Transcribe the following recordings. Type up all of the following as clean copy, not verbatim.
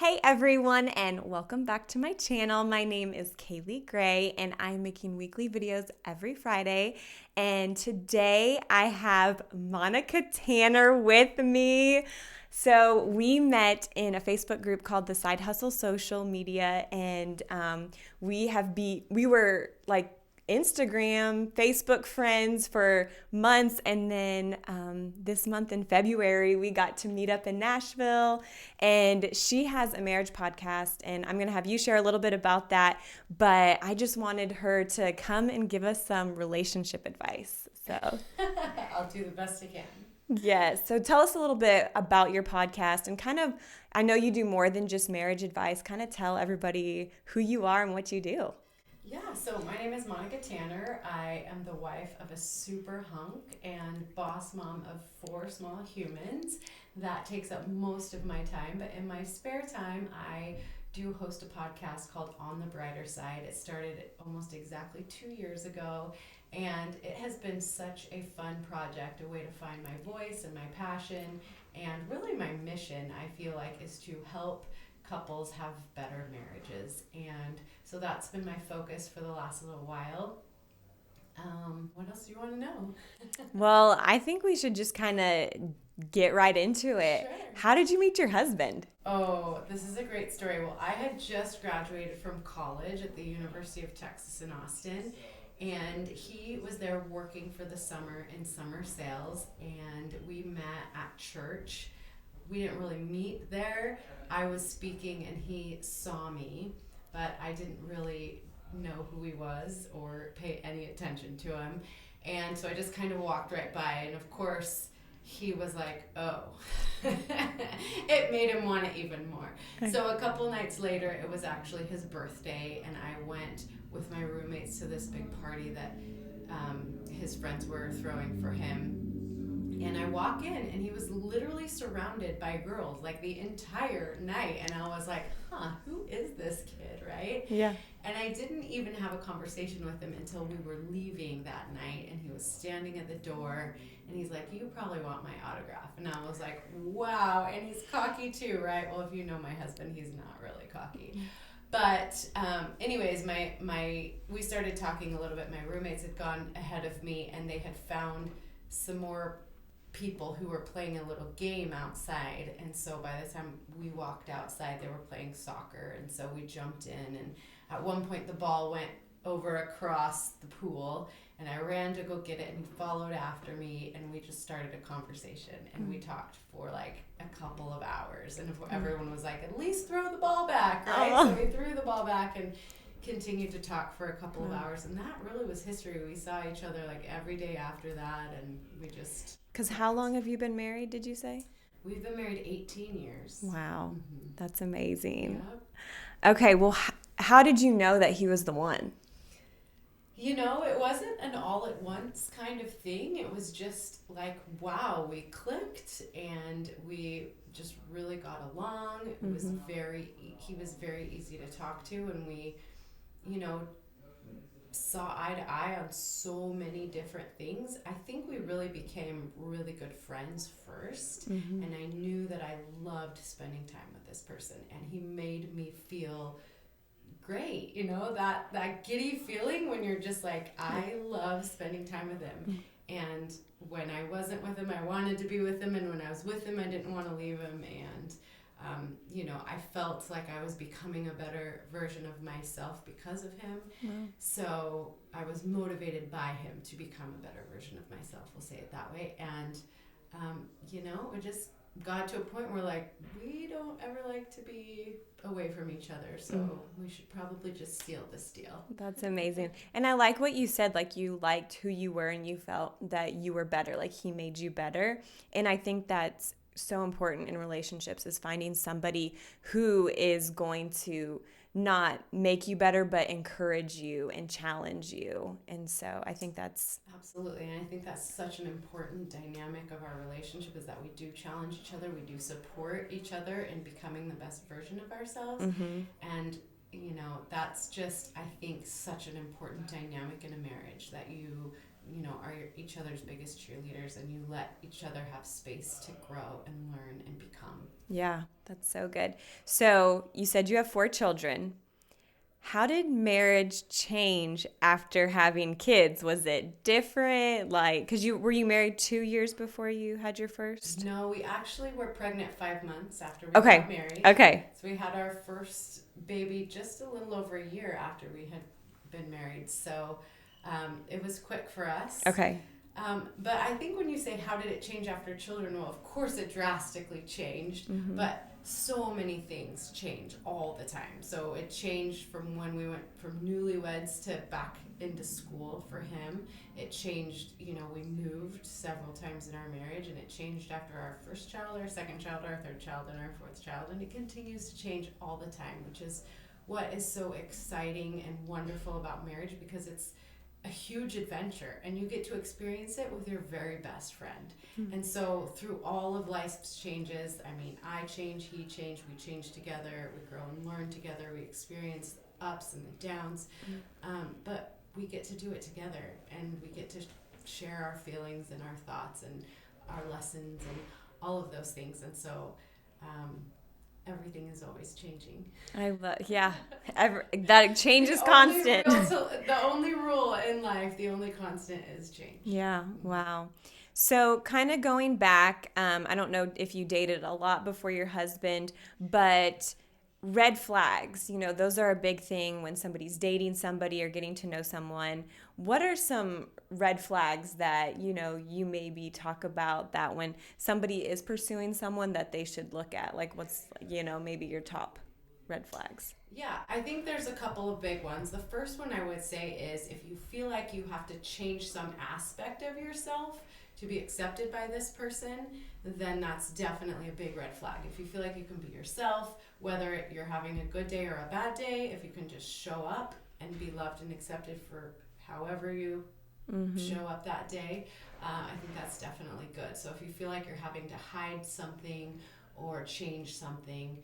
Hey everyone, and welcome back to my channel. My name is Kaley Gray, and I'm making weekly videos every Friday. And today I have Monica Tanner with me. So we met in a Facebook group called the Side Hustle Social Media, and we were like Instagram, Facebook friends for months. And then this month in February, we got to meet up in Nashville. And she has a marriage podcast, and I'm going to have you share a little bit about that. But I just wanted her to come and give us some relationship advice. So, I'll do the best I can. yes. So, tell us a little bit about your podcast and I know you do more than just marriage advice. Kind of tell everybody who you are and what you do. Yeah, so my name is Monica Tanner. I am the wife of a super hunk and boss mom of four small humans. That takes up most of my time, but in my spare time, I do host a podcast called On the Brighter Side. It started almost exactly 2 years ago, and it has been such a fun project, a way to find my voice and my passion, and really my mission, I feel like, is to help couples have better marriages. And so that's been my focus for the last little while. What else do you want to know? Well, I think we should just kind of get right into it. Sure. How did you meet your husband? Oh, this is a great story. Well, I had just graduated from college at the University of Texas in Austin, and he was there working for the summer in summer sales, and we met at church. We didn't really meet there. I was speaking, and he saw me, but I didn't really know who he was or pay any attention to him. And so I just kind of walked right by, and of course, he was like, oh. It made him want it even more. So a couple nights later, it was actually his birthday, and I went with my roommates to this big party that his friends were throwing for him. And I walk in, and he was literally surrounded by girls like the entire night. And I was like, huh, who is this kid, right? Yeah. And I didn't even have a conversation with him until we were leaving that night. And he was standing at the door, and he's like, you probably want my autograph. And I was like, wow. And he's cocky too, right? Well, if you know my husband, he's not really cocky. But anyways, we started talking a little bit. My roommates had gone ahead of me, and they had found some more people who were playing a little game outside. And so by the time we walked outside, they were playing soccer. And so we jumped in, and at one point the ball went over across the pool, and I ran to go get it, and he followed after me, and we just started a conversation, and we talked for like a couple of hours, and everyone was like, at least throw the ball back, right? So we threw the ball back and continued to talk for a couple of hours, and that really was history. We saw each other like every day after that, and we just Because how long have you been married, did you say? we've been married 18 years. Wow, Mm-hmm. that's amazing. Yeah. Okay, well, how did you know that he was the one? You know, it wasn't an all at once kind of thing. It was just like, wow, we clicked, and we just really got along. It was he was very easy to talk to, and we, you know, saw eye to eye on so many different things. I think we really became really good friends 1st, and I knew that I loved spending time with this person, and he made me feel great. You know, that giddy feeling when you're just like, I love spending time with him. And when I wasn't with him, I wanted to be with him, and when I was with him, I didn't want to leave him. And you know, I felt like I was becoming a better version of myself because of him. Wow. So I was motivated by him to become a better version of myself, we'll say it that way. And you know, it just got to a point where like we don't ever like to be away from each other, so we should probably just seal this deal. That's amazing. And I like what you said, like you liked who you were and you felt that you were better, like he made you better. And I think that's so important in relationships is finding somebody who is going to not make you better but encourage you and challenge you. And so I think that's Absolutely, and I think that's such an important dynamic of our relationship is that we do challenge each other, we do support each other in becoming the best version of ourselves. And you know, that's just, I think, such an important dynamic in a marriage, that you are each other's biggest cheerleaders, and you let each other have space to grow and learn and become. Yeah, that's so good. So you said you have 4 children. How did marriage change after having kids? Was it different? Like, because were you married 2 years before you had your first? No, we actually were pregnant 5 months after we got Okay. married. Okay. So we had our first baby just a little over a year after we had been married. So it was quick for us. Okay. But I think when you say how did it change after children, well, of course it drastically changed, but so many things change all the time. So it changed from when we went from newlyweds to back into school for him. It changed, we moved several times in our marriage, and it changed after our first child, our second child, our third child, and our fourth child. And it continues to change all the time, which is what is so exciting and wonderful about marriage, because it's a huge adventure, and you get to experience it with your very best friend. And so through all of life's changes, I mean, I change, he changed, we change together, we grow and learn together, we experience ups and the downs, but we get to do it together, and we get to share our feelings and our thoughts and our lessons and all of those things. And so everything is always changing. I love, yeah. That change is constant. The only rule in life, the only constant is change. Yeah. Wow. So, kind of going back, I don't know if you dated a lot before your husband, but red flags, those are a big thing when somebody's dating somebody or getting to know someone. What are some red flags that, you maybe talk about that when somebody is pursuing someone that they should look at? Like, what's, maybe your top red flags? Yeah, I think there's a couple of big ones. The first one I would say is if you feel like you have to change some aspect of yourself to be accepted by this person, then that's definitely a big red flag. If you feel like you can be yourself, whether you're having a good day or a bad day, if you can just show up and be loved and accepted for however you show up that day, I think that's definitely good. So if you feel like you're having to hide something or change something,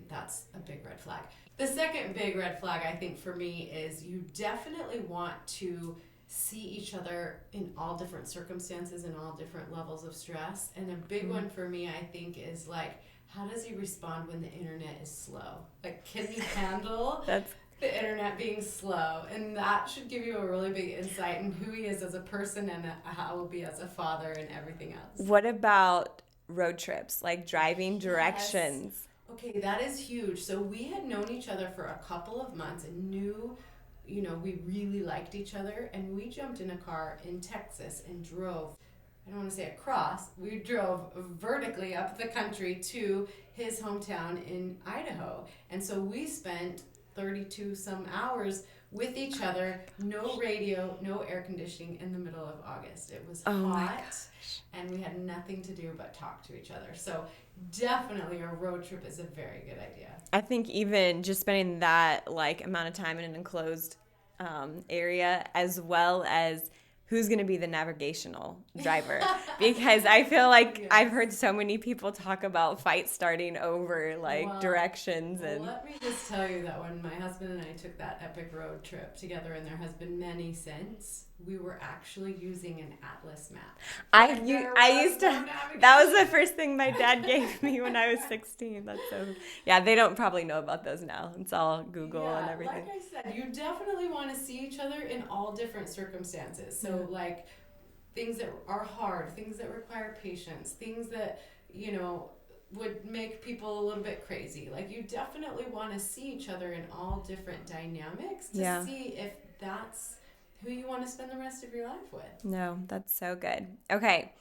that's a big red flag. The second big red flag, I think, for me is you definitely want to see each other in all different circumstances and all different levels of stress. And a big one for me, I think, is like, how does he respond when the internet is slow? Like, can he handle the internet being slow? And that should give you a really big insight in who he is as a person and how he'll be as a father and everything else. What about road trips, like driving directions? Yes. Okay, that is huge. So we had known each other for a couple of months and knew, we really liked each other. And we jumped in a car in Texas and drove, I don't want to say across, we drove vertically up the country to his hometown in Idaho. And so we spent 32 some hours with each other, no radio, no air conditioning, in the middle of August. It was hot, and we had nothing to do but talk to each other. So definitely a road trip is a very good idea. I think even just spending that amount of time in an enclosed area, as well as who's going to be the navigational driver, because I feel like I've heard so many people talk about fights starting over directions. And let me just tell you that when my husband and I took that epic road trip together, and there has been many since, we were actually using an atlas map. I used to. That was the first thing my dad gave me when I was 16. That's so. Yeah, they don't probably know about those now. It's all Google and everything. Like I said, you definitely want to see each other in all different circumstances. So like things that are hard, things that require patience, things that would make people a little bit crazy. Like, you definitely want to see each other in all different dynamics to see if that's who you want to spend the rest of your life with. No, that's so good. Okay,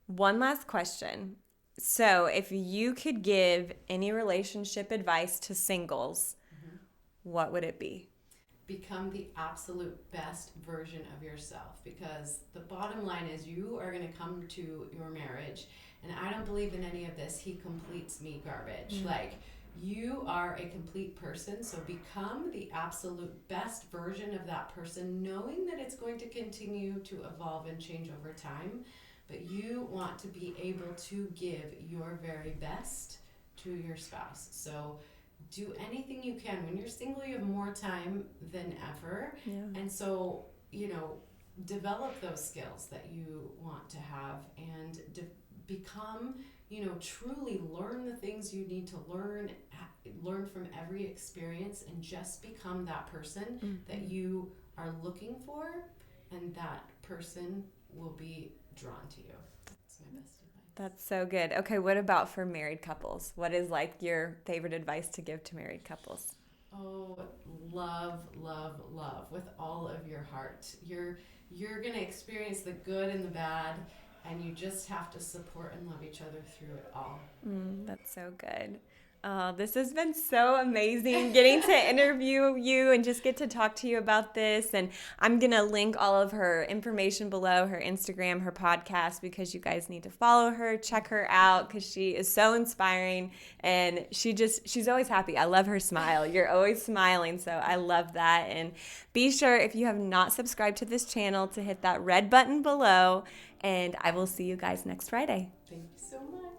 one last question. So if you could give any relationship advice to singles, what would it be? Become the absolute best version of yourself, because the bottom line is you are going to come to your marriage, and I don't believe in any of this he completes me garbage. Like, you are a complete person, so become the absolute best version of that person, knowing that it's going to continue to evolve and change over time, but you want to be able to give your very best to your spouse. So do anything you can. When you're single, you have more time than ever. Yeah. And so, develop those skills that you want to have and become, truly learn the things you need to learn from every experience, and just become that person that you are looking for, and that person will be drawn to you. That's my best advice. That's so good. Okay, what about for married couples? What is like your favorite advice to give to married couples? Oh, love, love, love with all of your heart. You're going to experience the good and the bad, and you just have to support and love each other through it all. That's so good. This has been so amazing getting to interview you and just get to talk to you about this. And I'm going to link all of her information below, her Instagram, her podcast, because you guys need to follow her, check her out, because she is so inspiring. And she's always happy. I love her smile. You're always smiling. So I love that. And be sure, if you have not subscribed to this channel, to hit that red button below. And I will see you guys next Friday. Thank you so much.